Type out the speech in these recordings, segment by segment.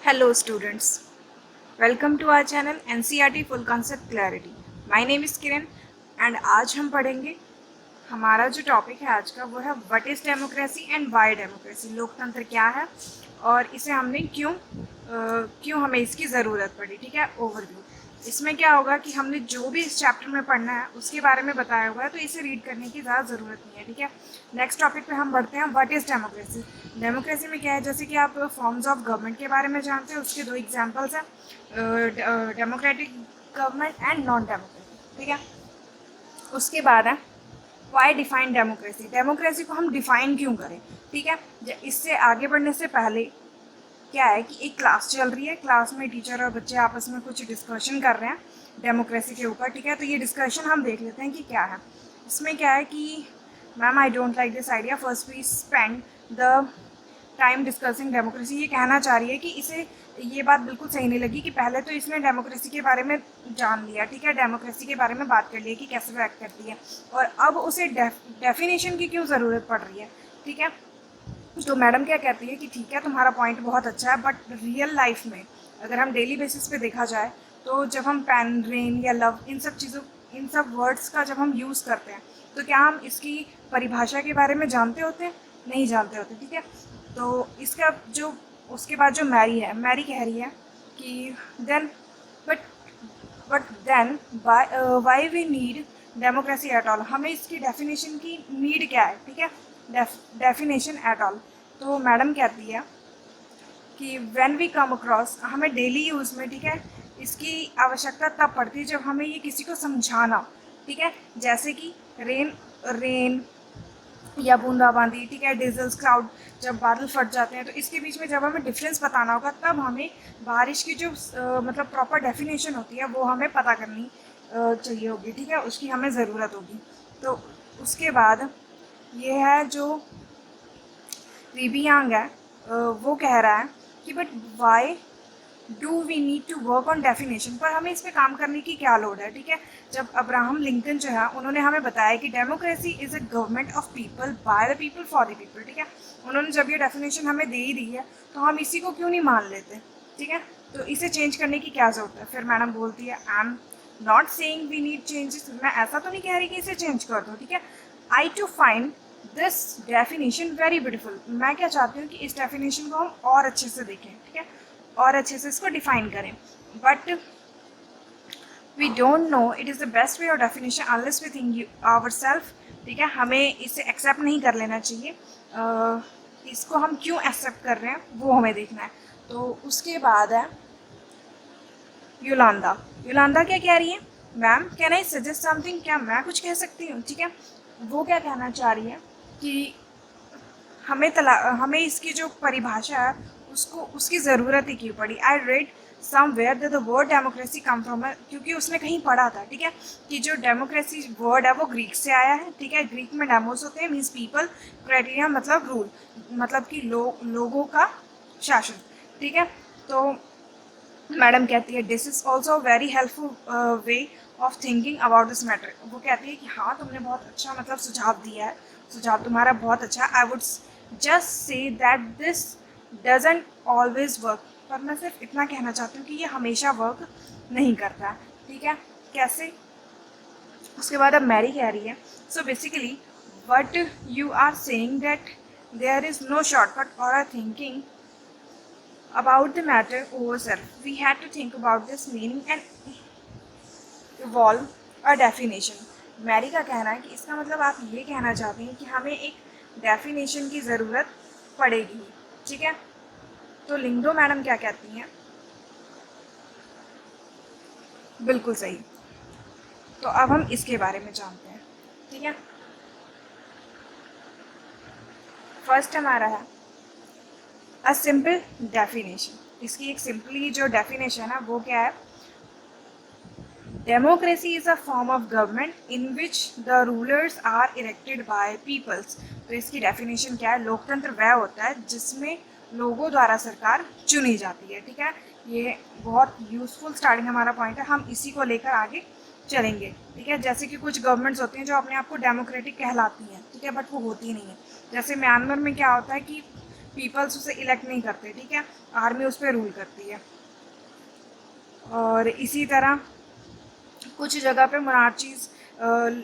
Hello students, welcome to our channel NCERT Full Concept Clarity. My name is Kiran and आज हम पढ़ेंगे हमारा जो टॉपिक है आज का वो है what is democracy and Y democracy. लोकतंत्र क्या है और इसे हमने क्यों हमें इसकी ज़रूरत पड़ी। ठीक है, ओवरव्यू। इसमें क्या होगा कि हमने जो भी इस चैप्टर में पढ़ना है उसके बारे में बताया हुआ है, तो इसे रीड करने की ज़्यादा ज़रूरत नहीं है। ठीक है, नेक्स्ट टॉपिक पे हम बढ़ते हैं। What is democracy. डेमोक्रेसी में क्या है, जैसे कि आप फॉर्म्स ऑफ गवर्नमेंट के बारे में जानते हैं, उसके दो एग्जाम्पल्स हैं, democratic government and non democratic. ठीक है, उसके बाद है वाई डिफाइन डेमोक्रेसी। डेमोक्रेसी को हम डिफाइन क्यों करें। ठीक है, इससे आगे बढ़ने से पहले क्या है कि एक क्लास चल रही है, क्लास में टीचर और बच्चे आपस में कुछ डिस्कशन कर रहे हैं डेमोक्रेसी के ऊपर। ठीक है, तो ये डिस्कशन हम देख लेते हैं कि क्या है। इसमें क्या है कि ma'am I don't like this idea, first we spend the time discussing democracy. ये कहना चाह रही है कि इसे ये बात बिल्कुल सही नहीं लगी कि पहले तो इसने डेमोक्रेसी के बारे में जान लिया, ठीक है, डेमोक्रेसी के बारे में बात कर लिया कि कैसे वो एक्ट करती है, और अब उसे डेफिनेशन की क्यों ज़रूरत पड़ रही है। ठीक है, तो मैडम क्या कहती है कि ठीक है, तुम्हारा पॉइंट बहुत अच्छा है, बट रियल लाइफ में अगर हम डेली बेसिस पे देखा जाए तो जब हम पेन, रेन या लव, इन सब वर्ड्स का जब हम यूज़ करते हैं तो क्या हम इसकी परिभाषा के बारे में जानते होते हैं? नहीं जानते होते। ठीक है, तो इसका जो उसके बाद जो मैरी है, मैरी कह रही है कि then but but then why we need democracy at all. हमें इसकी डेफिनेशन की नीड क्या है। ठीक है, डेफिनेशन एट ऑल। तो मैडम कहती है कि व्हेन वी कम अक्रॉस, हमें डेली यूज़ में, ठीक है, इसकी आवश्यकता तब पड़ती है जब हमें ये किसी को समझाना हो। ठीक है, जैसे कि रेन या बूंदाबांदी, ठीक है, डिजल्स, क्लाउड, जब बादल फट जाते हैं तो इसके बीच में जब हमें डिफरेंस बताना होगा तब हमें बारिश की जो मतलब प्रॉपर डेफिनेशन होती है वो हमें पता करनी चाहिए होगी। ठीक है, उसकी हमें ज़रूरत होगी। तो उसके बाद ये है जो रिबियांग है, वो कह रहा है कि but why do we need to work on definition, पर हमें इस पर काम करने की क्या लोड है। ठीक है, जब अब्राहम लिंकन जो है उन्होंने हमें बताया कि democracy is a government of people bye the people for the people. ठीक है, उन्होंने जब ये डेफिनेशन हमें दे ही दी है तो हम इसी को क्यों नहीं मान लेते। ठीक है, तो इसे चेंज करने की क्या ज़रूरत है। फिर मैडम बोलती है I am not saying we need changes, मैं ऐसा तो नहीं कह रही कि इसे चेंज कर दो। ठीक है, I too find this definition very beautiful. मैं क्या चाहती हूँ कि इस डेफिनेशन को हम और अच्छे से देखें। ठीक है, और अच्छे से इसको डिफाइन करें, but we don't know it is the best way of definition unless we think our self. ठीक है, हमें इसे एक्सेप्ट नहीं कर लेना चाहिए। इसको हम क्यों एक्सेप्ट कर रहे हैं वो हमें देखना है। तो उसके बाद है योलांदा। योलांदा क्या कह रही है, ma'am can I suggest something, क्या मैं कुछ कह सकती हूँ। ठीक है, वो क्या कहना चाह रही है कि हमें इसकी जो परिभाषा है उसको उसकी ज़रूरत ही क्यों पड़ी। I read somewhere that the word democracy come from, क्योंकि उसने कहीं पढ़ा था, ठीक है, कि जो डेमोक्रेसी वर्ड है वो ग्रीक से आया है। ठीक है, ग्रीक में डेमोस होते हैं, मीन्स पीपल, क्राइटेरिया मतलब रूल, मतलब कि लोगों का शासन। ठीक है, तो मैडम कहती है this is also very helpful way of thinking about this matter. वो कहती है कि हाँ, तुमने बहुत अच्छा मतलब सुझाव दिया है, सुझाव तुम्हारा बहुत अच्छा है। I would just say that this doesn't always work, पर मैं सिर्फ इतना कहना चाहती हूँ कि ये हमेशा वर्क नहीं करता है। ठीक है, कैसे। उसके बाद अब मैरी कह रही है so basically what you are saying that there is no shortcut or are thinking about the matter ourselves. We had to think about this meaning and evolve a definition. Mary का कहना है कि इसका मतलब आप ये कहना चाहते हैं कि हमें एक डेफिनेशन की ज़रूरत पड़ेगी। ठीक है, तो लिंगडो मैडम क्या कहती हैं, बिल्कुल सही। तो अब हम इसके बारे में जानते हैं। ठीक है, फर्स्ट हमारा है अ सिंपल डेफिनेशन। इसकी एक सिंपली जो डेफिनेशन है वो क्या है, democracy is a form of government in which the rulers are elected by peoples. तो इसकी डेफिनेशन क्या है, लोकतंत्र वह होता है जिसमें लोगों द्वारा सरकार चुनी जाती है। ठीक है, ये बहुत यूज़फुल स्टार्टिंग हमारा पॉइंट है, हम इसी को लेकर आगे चलेंगे। ठीक है, जैसे कि कुछ गवर्नमेंट्स होती हैं जो अपने आप को डेमोक्रेटिक कहलाती हैं, ठीक है, बट वो होती नहीं है। जैसे म्यांमार में क्या होता है कि पीपल्स उसे इलेक्ट नहीं करते, ठीक है, आर्मी उस पर रूल करती है। और इसी तरह कुछ जगह पे मोनार्चीज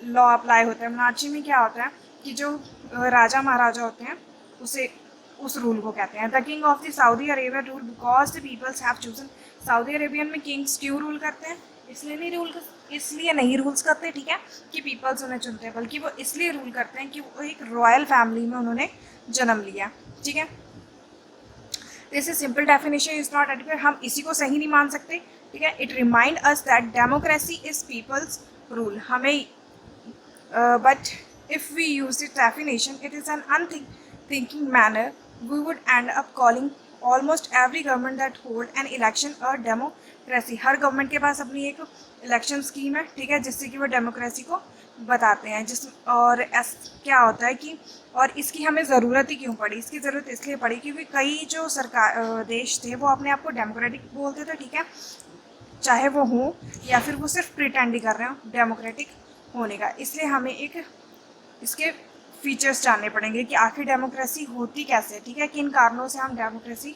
लॉ अप्लाई होता है। मोनार्ची में क्या होता है कि जो राजा महाराजा होते हैं उसे उस रूल को कहते हैं। The king of the Saudi Arabia rule because the peoples have chosen. Saudi Arabian में किंग्स क्यों रूल करते हैं? इसलिए नहीं रूल्स करते, ठीक है, कि पीपल्स उन्हें चुनते हैं, बल्कि वो इसलिए रूल करते हैं कि वो एक रॉयल फैमिली में उन्होंने जन्म लिया, ठीक है। This is simple definition is not adequate. हम इसी को सही नहीं मान सकते, ठीक है। It reminds us that democracy is peoples rule. हमें but if we use this definition, it is an unthinking manner. We would end up calling almost every government that hold an election a democracy. Her government के पास अपनी एक election scheme है, ठीक है, जिससे कि वो डेमोक्रेसी को बताते हैं। और क्या होता है कि और इसकी हमें ज़रूरत ही क्यों पड़ी? इसकी ज़रूरत इसलिए पड़ी क्योंकि कई जो सरकार देश थे वो अपने आप को डेमोक्रेटिक बोलते थे, ठीक है, चाहे वो हो या फिर वो सिर्फ प्रिटेंड ही कर रहे हो डेमोक्रेटिक होने का। इसलिए हमें एक इसके फीचर्स जानने पड़ेंगे कि आखिर डेमोक्रेसी होती कैसे, ठीक है, किन कारणों से हम डेमोक्रेसी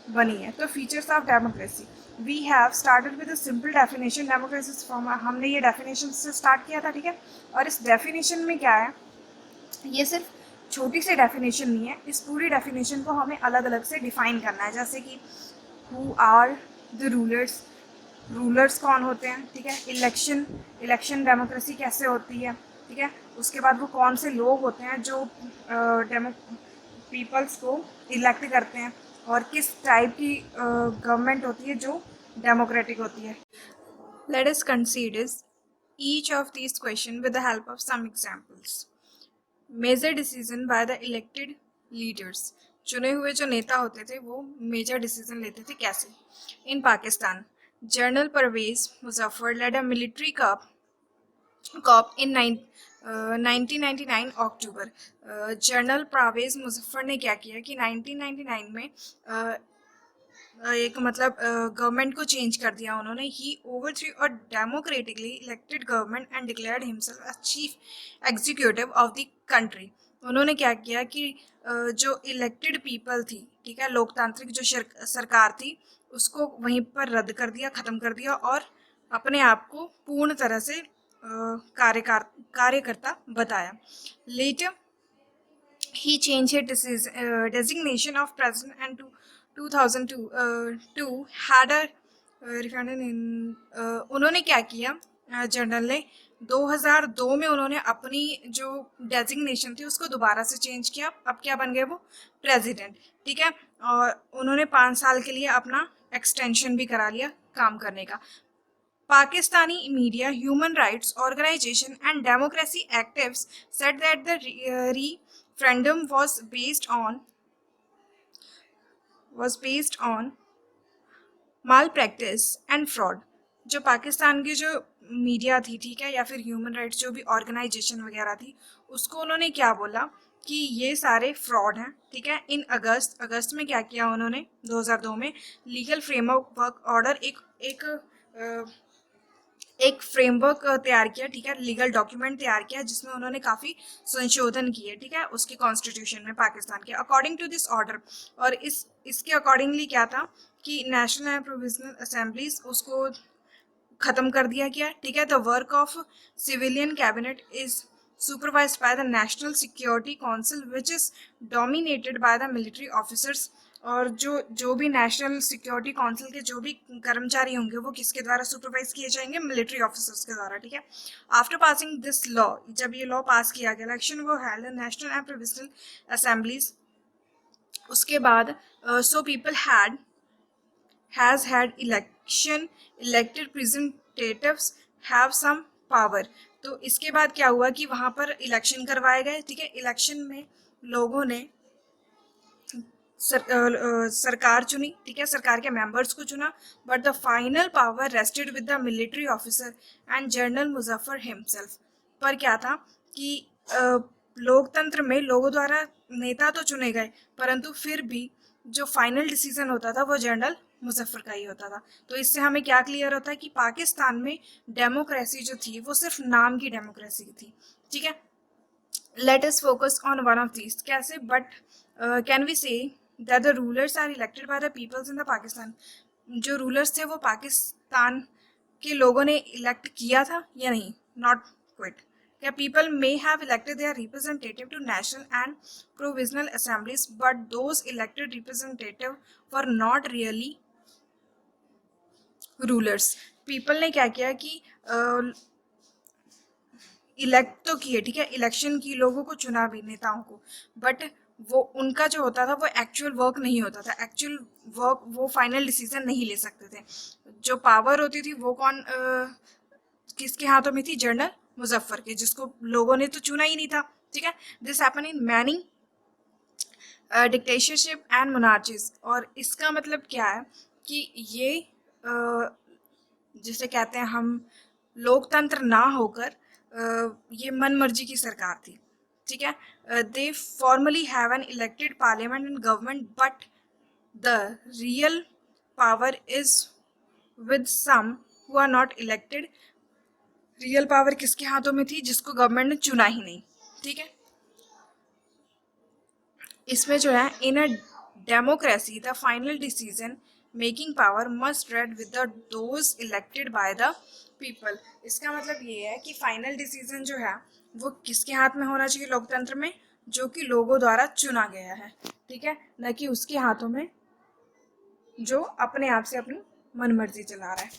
बनी है। तो features of democracy, we have started with a simple definition. Democracy form हमने ये डेफिनेशन से स्टार्ट किया था, ठीक है। और इस डेफिनेशन में क्या है, ये सिर्फ छोटी सी डेफिनेशन नहीं है, इस पूरी डेफिनेशन को हमें अलग अलग से डिफाइन करना है। जैसे कि who are the rulers, rulers कौन होते हैं, ठीक है, इलेक्शन डेमोक्रेसी कैसे होती है, ठीक है, उसके बाद वो कौन से लोग होते हैं जो पीपल्स को इलेक्ट करते हैं, और किस टाइप की गवर्नमेंट होती है जो डेमोक्रेटिक होती है। Let us consider each of these questions with the help of some examples. Major decision by the elected leaders, चुने हुए जो नेता होते थे वो मेजर डिसीजन लेते थे। कैसे? In Pakistan, general Parvez Muzaffar led a military coup in 1999 October. General Parvez Muzaffar ने क्या किया कि 1999 में एक मतलब गवर्नमेंट को चेंज कर दिया उन्होंने। He overthrew a democratically elected government and declared himself as chief executive of the country. उन्होंने क्या किया कि जो इलेक्टेड पीपल थी, ठीक है, लोकतांत्रिक जो सरकार थी, उसको वहीं पर रद्द कर दिया, ख़त्म कर दिया, और अपने आप को पूर्ण तरह से कार्यकर्ता बताया। Later he changed his designation of president and to 2002 had a referendum in उन्होंने क्या किया, जनरल ने 2002 में उन्होंने अपनी जो डेजिग्नेशन थी उसको दोबारा से चेंज किया। अब क्या बन गए वो? प्रेसिडेंट, ठीक है। और उन्होंने 5 साल के लिए अपना एक्सटेंशन भी करा लिया काम करने का। Pakistani media, human rights organization and democracy activists said that the referendum was based on malpractice and fraud. जो पाकिस्तान की जो मीडिया थी, ठीक है, या फिर ह्यूमन राइट्स जो भी ऑर्गेनाइजेशन वगैरह थी, उसको उन्होंने क्या बोला कि ये सारे फ्रॉड हैं, ठीक है। इन अगस्त में क्या किया उन्होंने 2002 में लीगल फ्रेमवर्क ऑर्डर एक फ्रेमवर्क तैयार किया, ठीक है, लीगल डॉक्यूमेंट तैयार किया जिसमें उन्होंने काफ़ी संशोधन किए, ठीक है, उसके कॉन्स्टिट्यूशन में पाकिस्तान के अकॉर्डिंग टू दिस ऑर्डर। और इसके अकॉर्डिंगली क्या था कि नेशनल एंड प्रोविजनल असेंबलीज उसको ख़त्म कर दिया गया, ठीक है। The work of civilian cabinet is supervised by the National Security Council which is dominated by the military officers। और जो भी नेशनल सिक्योरिटी काउंसिल के जो भी कर्मचारी होंगे वो किसके द्वारा सुपरवाइज किए जाएंगे? मिलिट्री ऑफिसर्स के द्वारा, ठीक है। आफ्टर पासिंग दिस लॉ, जब ये लॉ पास किया गया, इलेक्शन वो held national and provisional assemblies. उसके बाद so people has had elected representatives have some power। तो इसके बाद क्या हुआ कि वहाँ पर इलेक्शन करवाए गए, ठीक है। इलेक्शन में लोगों ने सरकार चुनी, ठीक है, सरकार के मेंबर्स को चुना, but the final power rested with the military officer and general Muzaffar himself. पर क्या था कि लोकतंत्र में लोगों द्वारा नेता तो चुने गए, परंतु फिर भी जो फाइनल डिसीजन होता था वो जनरल मुजफ्फर का ही होता था। तो इससे हमें क्या क्लियर होता है कि पाकिस्तान में डेमोक्रेसी जो थी वो सिर्फ नाम की डेमोक्रेसी थी, ठीक है। Let us focus on one of these. कैसे? बट कैन वी से that the rulers are elected by the peoples in the Pakistan. जो रूलर्स थे वो पाकिस्तान के लोगों ने इलेक्ट किया था या नहीं? Not quit. क्या people may have elected their representative to national and provisional assemblies, but those elected representative were not really rulers. people ने क्या किया कि इलेक्ट तो किए, ठीक है, इलेक्शन की, लोगों को चुना भी, नेताओं को, बट वो उनका जो होता था वो एक्चुअल वर्क नहीं होता था. एक्चुअल वर्क, वो फाइनल डिसीजन नहीं ले सकते थे. जो पावर होती थी वो कौन किसके हाथों में थी? जनरल मुजफ्फर के, जिसको लोगों ने तो चुना ही नहीं था. ठीक है. This happen in many dictatorship and monarchies. और इसका मतलब क्या है कि ये जिसे कहते हैं हम लोकतंत्र ना होकर ये मन मर्जी की सरकार थी. ठीक है. They formally have an elected parliament and government, but the real power is with some who are not elected. Real power किसके हाथों में थी? जिसको गवर्नमेंट ने चुना ही नहीं. ठीक है. इसमें जो है, in a democracy the final decision making power must rest with those elected by the people. इसका मतलब ये है कि फाइनल डिसीजन जो है वो किसके हाथ में होना चाहिए लोकतंत्र में? जो कि लोगों द्वारा चुना गया है. ठीक है. न कि उसके हाथों में जो अपने आप से अपनी मनमर्जी चला रहा है.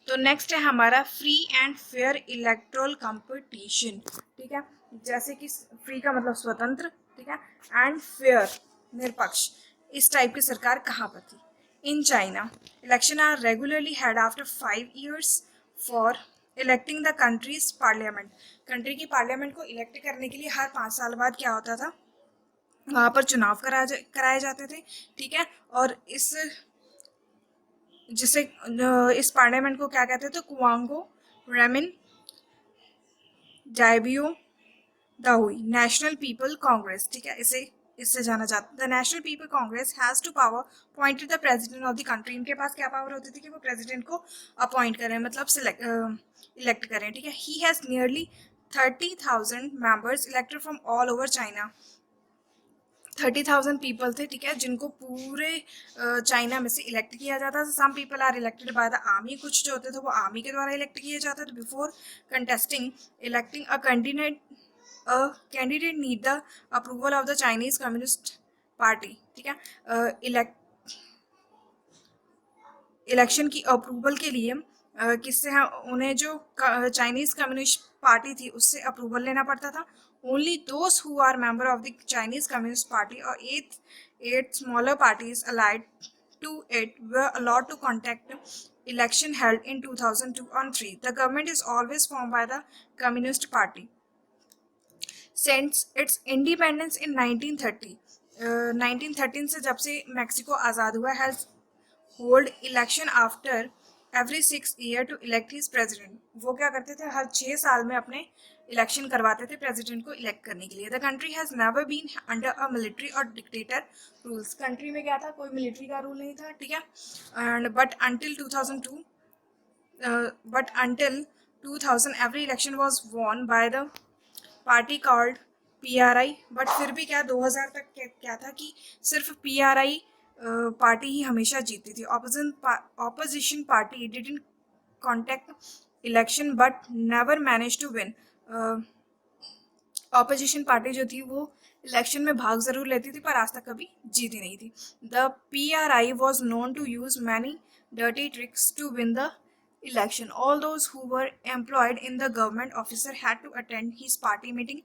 तो नेक्स्ट है हमारा free and fair electoral competition. ठीक है. जैसे कि फ्री का मतलब स्वतंत्र, ठीक है, एंड फेयर निष्पक्ष. इस टाइप की सरकार कहाँ पर थी? In China. Election are regularly held after 5 years for electing the country's parliament. Country की पार्लियामेंट को इलेक्ट करने के लिए हर 5 साल बाद क्या होता था? वहाँ पर चुनाव कराए जाते थे. ठीक है. और इस पार्लियामेंट को क्या कहते थे? Quanguo Renmin Daibiao Dahui National People Congress. ठीक है. इससे जाना जाता है. The National People Congress has to power appointed the president of the country. इनके पास क्या पावर होती थी कि वो प्रेसिडेंट को अपॉइंट करें, मतलब इलेक्ट करें. ठीक है. He has nearly 30,000 members elected from all over China. 30,000 people थे. ठीक है. जिनको पूरे चाइना में से इलेक्ट किया जाता था. Some people are elected by the army. कुछ जो होते थे वो आर्मी के द्वारा इलेक्ट किए जाते थे. Before contesting electing a candidate need the approval of the Chinese communist party. ठीक है. इलेक्शन की अप्रूवल के लिए किससे है? उन्हें जो चाइनीज कम्युनिस्ट पार्टी थी उससे अप्रूवल लेना पड़ता था. Only those who are member of the Chinese communist party or eight smaller parties allied to it were allowed to contact election held in 2002 and 3. The government is always formed by the Communist Party. Since its independence in 1930, 1913 से जब से Mexico आज़ाद हुआ, has hold election after every 6 year to elect his president. वो क्या करते थे? हर 6 साल में अपने इलेक्शन करवाते थे प्रेसिडेंट को इलेक्ट करने के लिए. The country has never been under a military or dictator rules. Country में क्या था? कोई मिलिट्री का रूल नहीं था. ठीक है. And but until 2000 every election was won by the party called PRI. But फिर भी क्या 2000 तक क्या था कि सिर्फ PRI पार्टी ही हमेशा जीती थी. Opposition party didn't contact election but never manage to win. Opposition party जो थी वो इलेक्शन में भाग जरूर लेती थी पर आज तक कभी जीती नहीं थी. The PRI was known to use many dirty tricks to win the election. All those who were employed in the government officer had to attend his party meeting.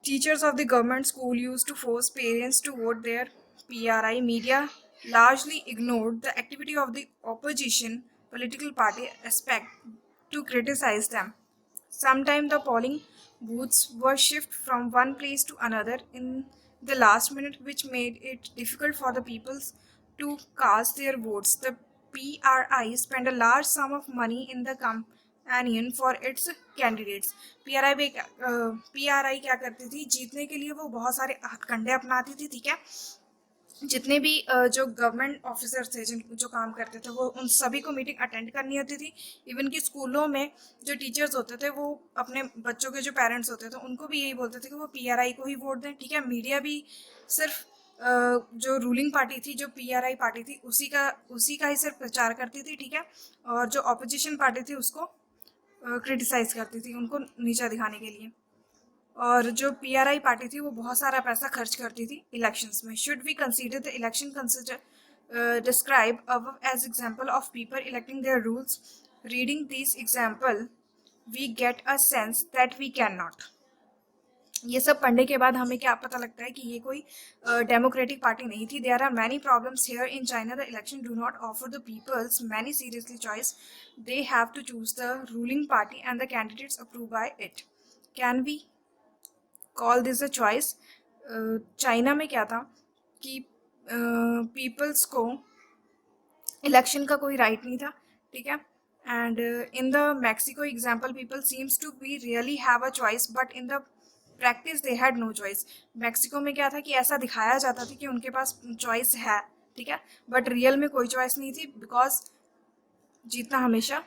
Teachers of the government school used to force parents to vote their PRI. Media largely ignored the activity of the opposition political party aspect to criticize them. Sometimes the polling booths were shifted from one place to another in the last minute, which made it difficult for the people to cast their votes. The PRI spent a large sum of money in the companion for its candidates. PRI क्या करती थी? जीतने के लिए वो बहुत सारे हथकंडे अपनाती थी. ठीक है. जितने भी जो गवर्नमेंट ऑफिसर्स थे जो काम करते थे वो उन सभी को मीटिंग अटेंड करनी होती थी. इवन कि स्कूलों में जो टीचर्स होते थे वो अपने बच्चों के जो पेरेंट्स होते थे उनको भी यही बोलते थे कि वो PRI को ही वोट दें. ठीक है. मीडिया भी सिर्फ जो रूलिंग पार्टी थी, जो पीआरआई पार्टी थी, उसी का ही सिर्फ प्रचार करती थी, ठीक है, और जो ऑपोजिशन पार्टी थी उसको क्रिटिसाइज करती थी, उनको नीचा दिखाने के लिए। और जो पीआरआई पार्टी थी वो बहुत सारा पैसा खर्च करती थी इलेक्शंस में। Should we consider the election consider describe अब as example of people electing their rules? Reading this example we get a sense that we can not. ये सब पढ़ने के बाद हमें क्या पता लगता है कि ये कोई डेमोक्रेटिक पार्टी नहीं थी। There are many problems here in China. The election do not offer the peoples many seriously choice. They have to choose the ruling party and the candidates approve by it. Can we call this a choice? China में क्या था कि peoples को election का कोई right नहीं था, ठीक है। And in the Mexico example people seems to be really have a choice, but in the practice they had no choice. Mexico में क्या था कि ऐसा दिखाया जाता था कि उनके पास चॉइस है, ठीक है, बट रियल में कोई चॉइस नहीं थी, बिकॉज जीतना हमेशा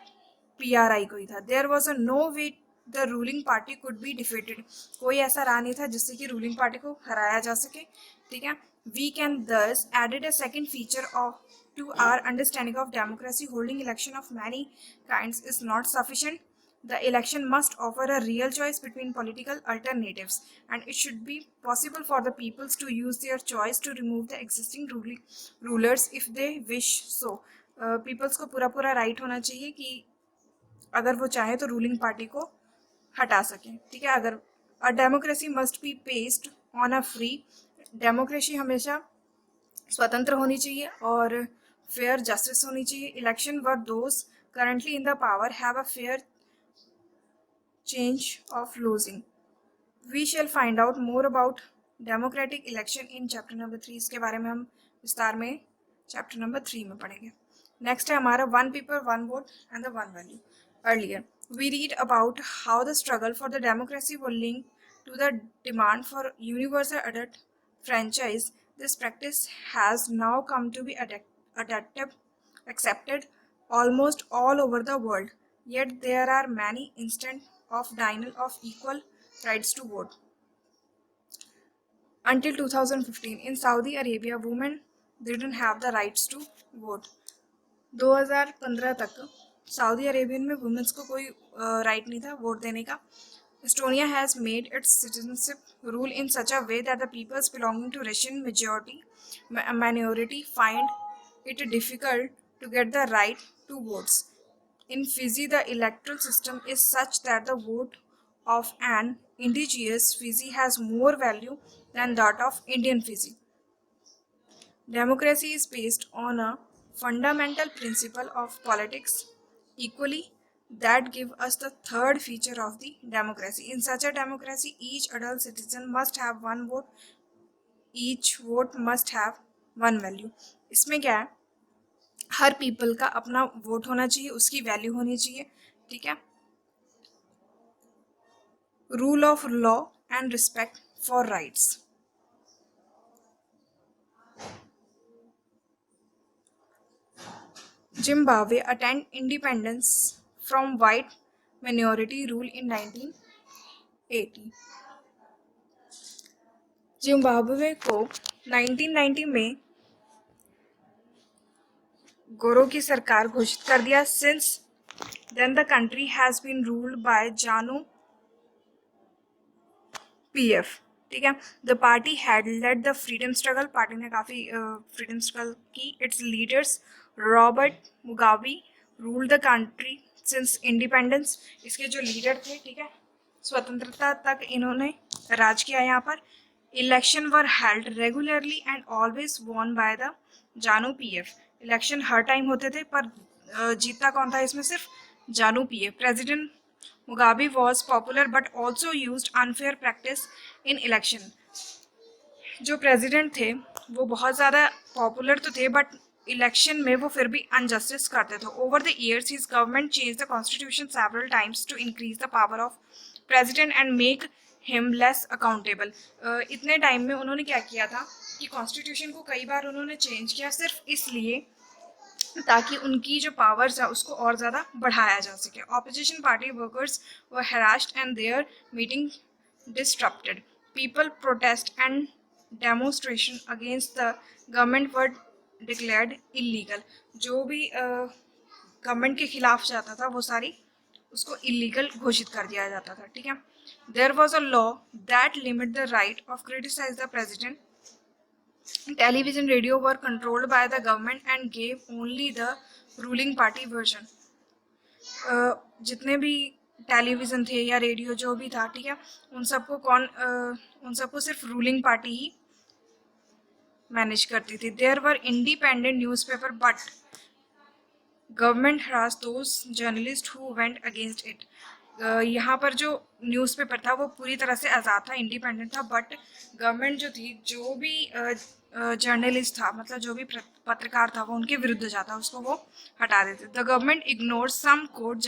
पीआरआई को ही था। There was a no way the ruling party could be defeated. कोई ऐसा राह नहीं था जिससे कि रूलिंग पार्टी को हराया जा सके, ठीक है। We can thus added a second feature of to our understanding of democracy. Holding election of many kinds is not sufficient. The election must offer a real choice between political alternatives, and it should be possible for the peoples to use their choice to remove the existing rulers if they wish so. Peoples को पूरा पूरा right होना चाहिए कि अगर वो चाहे तो रूलिंग पार्टी को हटा सकें, ठीक है। अगर a democracy must be based on a free. Democracy हमेशा स्वतंत्र होनी चाहिए और फेयर जस्टिस होनी चाहिए। Election were those currently in the power have a fair change of losing. We shall find out more about democratic election in chapter number 3। इसके बारे में हम विस्तार में चैप्टर नंबर 3 में पढ़ेंगे। नेक्स्ट है हमारा one paper one vote and the one value. Earlier we read about how the struggle for the democracy were linked to the demand for universal adult franchise. This practice has now come to be accepted almost all over the world. Yet there are many instances of denial of equal rights to vote. Until 2015, in Saudi Arabia, women didn't have the rights to vote. 2015 तक Saudi Arabian में women's को कोई right नहीं था vote देने का। Estonia has made its citizenship rule in such a way that the peoples belonging to Russian minority find it difficult to get the right to votes. In Fiji, the electoral system is such that the vote of an indigenous Fiji has more value than that of Indian Fiji. Democracy is based on a fundamental principle of politics equally that give us the third feature of the democracy. In such a democracy, each adult citizen must have one vote. Each vote must have one value. इसमें क्या है, her people का अपना vote होना चाहिए, उसकी value होनी चाहिए, ठीक है। Rule of law and respect for rights. Zimbabwe attained independence from white minority rule in 1980. Zimbabwe को 1990 में गोरों की सरकार घोषित कर दिया। Since then the country has been ruled by ZANU PF, ठीक है। The party had led the freedom struggle. Party ने काफ़ी फ्रीडम स्ट्रगल की। Its leaders Robert Mugabe ruled the country since independence. इसके जो लीडर थे, ठीक है, स्वतंत्रता तक इन्होंने राज किया यहाँ पर। Election were held regularly and always won by the जानु पीएफ। इलेक्शन हर टाइम होते थे पर जीता कौन था इसमें? सिर्फ जानु PF. President Mugabe was popular but also use unfair practice in election. जो प्रेसिडेंट थे वो बहुत ज़्यादा पॉपुलर तो थे बट इलेक्शन में वो फिर भी अनजस्टिस करते थे। Over the years his government change the constitution several times to increase the power of president and make him less accountable. इतने टाइम में उन्होंने क्या किया था कि कॉन्स्टिट्यूशन को कई बार उन्होंने चेंज किया, सिर्फ इसलिए ताकि उनकी जो पावर्स है उसको और ज़्यादा बढ़ाया जा सके। Opposition party workers were harassed and their meeting disrupted. People protest and demonstration against the government were declared illegal. जो भी गवर्नमेंट के खिलाफ जाता था वो सारी उसको इलीगल घोषित कर दिया जाता था, ठीक है। There was a law that limit the right of criticise the president. Television radio were controlled by the government and gave only the ruling party version। जितने भी टेलीविज़न थे या रेडियो जो भी था, ठीक है, उन सबको सिर्फ रूलिंग पार्टी ही मैनेज करती थी। There were independent newspaper but government harass those journalist who went against it. यहाँ पर जो न्यूज़पेपर था वो पूरी तरह से आज़ाद था, इंडिपेंडेंट था, बट गवर्नमेंट जो थी, जो भी जर्नलिस्ट था, मतलब जो भी पत्रकार था, वो उनके विरुद्ध जाता, उसको वो हटा देते। The government ignore some court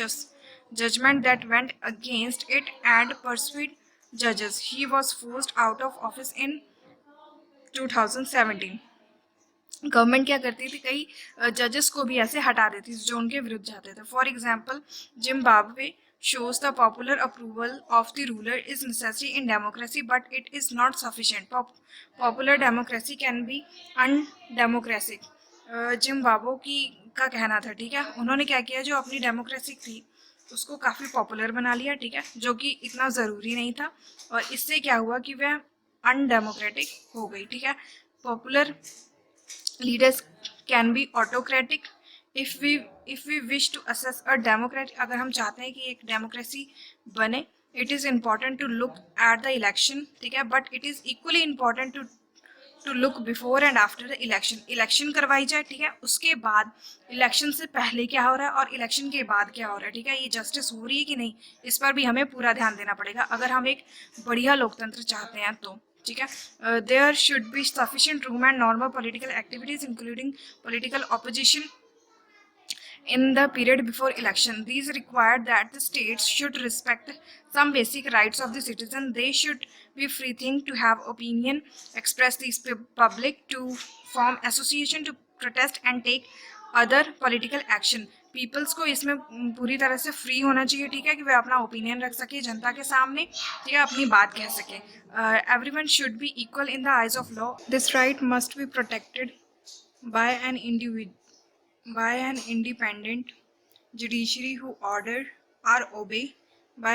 judgment that went against it and persuade जजेस। He was forced out of office in 2017। Government क्या करती थी, कई जजेस को भी ऐसे हटा देती थी जो उनके विरुद्ध जाते थे। For example, Zimbabwe shows the popular approval of the ruler is necessary in democracy, but it is not sufficient. Popular democracy can be undemocratic। Zimbabwe की का कहना था, ठीक है, उन्होंने क्या किया, जो अपनी डेमोक्रेसी थी उसको काफ़ी पॉपुलर बना लिया, ठीक है, जो कि इतना ज़रूरी नहीं था, और इससे क्या हुआ कि वह अनडेमोक्रेटिक हो गई, ठीक है। Popular leaders can be autocratic. If we wish to assess a democrat, अगर हम चाहते हैं कि एक डेमोक्रेसी बने, it is important to look at the election, ठीक है, but it is equally important to look before and after the election. Election करवाई जाए, ठीक है, उसके बाद इलेक्शन से पहले क्या हो रहा है और इलेक्शन के बाद क्या हो रहा है, ठीक है, ये जस्टिस हो रही है कि नहीं, इस पर भी हमें पूरा ध्यान देना पड़ेगा अगर हम एक बढ़िया लोकतंत्र चाहते हैं तो, ठीक है। There should be sufficient room and normal political activities including political opposition in the period before election. These required that the states should respect some basic rights of the citizen. They should be free think to have opinion, express these public, to form association, to protest and take other political action. Peoples को इसमें पूरी तरह से free होना चाहिए, ठीक है, कि वे अपना ओपिनियन रख सके जनता के सामने, ठीक है, अपनी बात कह सके। Everyone should be equal in the eyes of law. This right must be protected by an independent judiciary who order or obey by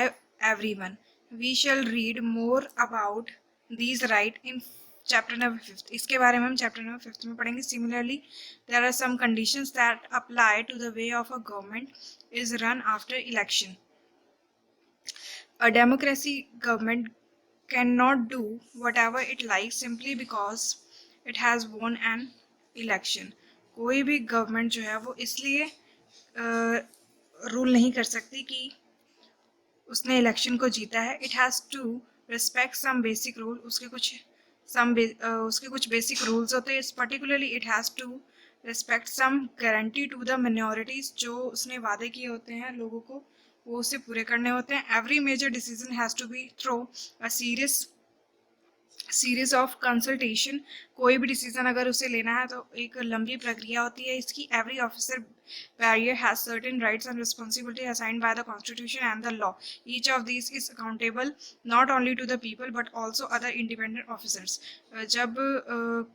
everyone. We shall read more about these rights in chapter number 5। इसके बारे में हम chapter number 5 में पढ़ेंगे। Similarly, there are some conditions that apply to the way of a government is run after election। A democracy government cannot do whatever it likes simply because it has won an election। कोई भी government जो है वो इसलिए rule नहीं कर सकती कि उसने इलेक्शन को जीता है। It has to respect some basic rule. उसके कुछ बेसिक रूल्स होते हैं। Particularly it has to respect some guarantee to the minorities. जो उसने वादे किए होते हैं लोगों को, वो उसे पूरे करने होते हैं। Every major decision has to be through a series of consultation. कोई भी डिसीजन अगर उसे लेना है तो एक लंबी प्रक्रिया होती है इसकी। Every officer bearer has certain rights and responsibility assigned by the constitution and the law. Each of these is accountable not only to the people but also other independent officers. जब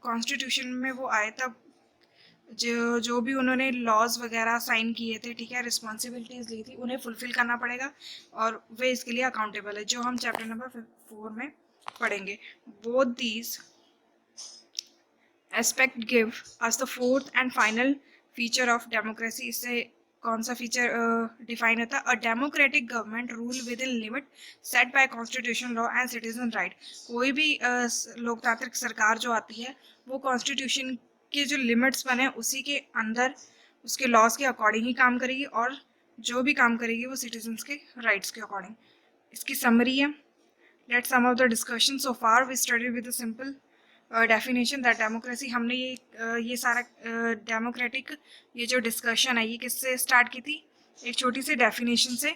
कॉन्स्टिट्यूशन में वो आए तब जो भी उन्होंने laws वगैरह sign किए थे, ठीक है, रिस्पॉन्सिबिलिटीज ली थी, उन्हें फुलफिल करना पड़ेगा और वे इसके लिए अकाउंटेबल है, जो हम चैप्टर नंबर 4 में पढ़ेंगे। Both these aspect give us the fourth and final feature of democracy. इससे कौन सा फीचर डिफाइन होता है? A democratic government rule with in limit set bye constitution law and citizen right. कोई भी लोकतांत्रिक सरकार जो आती है वो कॉन्स्टिट्यूशन के जो लिमिट्स बने उसी के अंदर उसके लॉज के अकॉर्डिंग ही काम करेगी और जो भी काम करेगी वो सिटीजन्स के राइट्स के अकॉर्डिंग। इसकी समरी है। Let's sum up the discussion. So far we studied with a simple definition that democracy। हमने ये सारा डेमोक्रेटिक ये जो डिस्कशन है ये किससे स्टार्ट की थी? एक छोटी सी डेफिनेशन से।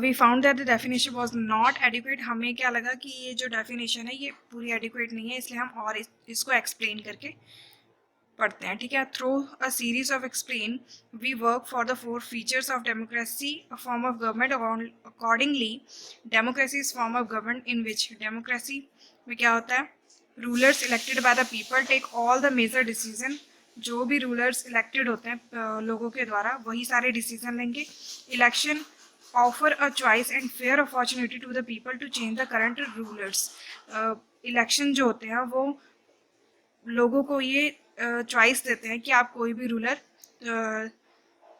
We found that the definition was not adequate. हमें क्या लगा कि ये जो डेफिनेशन है ये पूरी एडिक्वेट नहीं है, इसलिए हम और इसको एक्सप्लेन करके पढ़ते हैं, ठीक है। Through a series of explain we work for the 4 features of democracy, a form of government. Accordingly democracy is form of government in which democracy में क्या होता है, rulers elected by the people take all the major decision. जो भी rulers elected होते हैं लोगों के द्वारा, वही सारे डिसीजन लेंगे। Election offer a choice and fair opportunity to the people to change the current rulers. Election जो होते हैं वो लोगों को ये चॉइस देते हैं कि आप कोई भी रूलर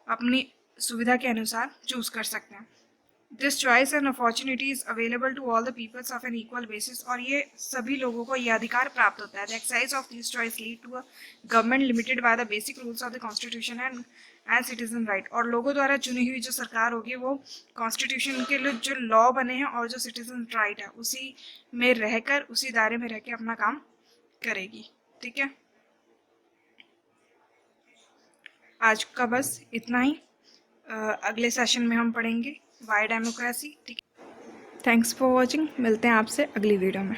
अपनी सुविधा के अनुसार चूज कर सकते हैं। This choice and opportunity is available to all the peoples of an equal basis. और ये सभी लोगों को ये अधिकार प्राप्त होता है। The exercise of this choice lead to a government limited by the basic rules of the constitution and citizen right. और लोगों द्वारा चुनी हुई जो सरकार होगी वो कॉन्स्टिट्यूशन के लिए जो लॉ बने हैं और जो सिटीजन राइट है उसी में रहकर, उसी दायरे में रह के अपना काम करेगी। ठीक है, आज का बस इतना ही। अगले सेशन में हम पढ़ेंगे वाई डेमोक्रेसी। ठीक है, थैंक्स फॉर वॉचिंग। मिलते हैं आपसे अगली वीडियो में।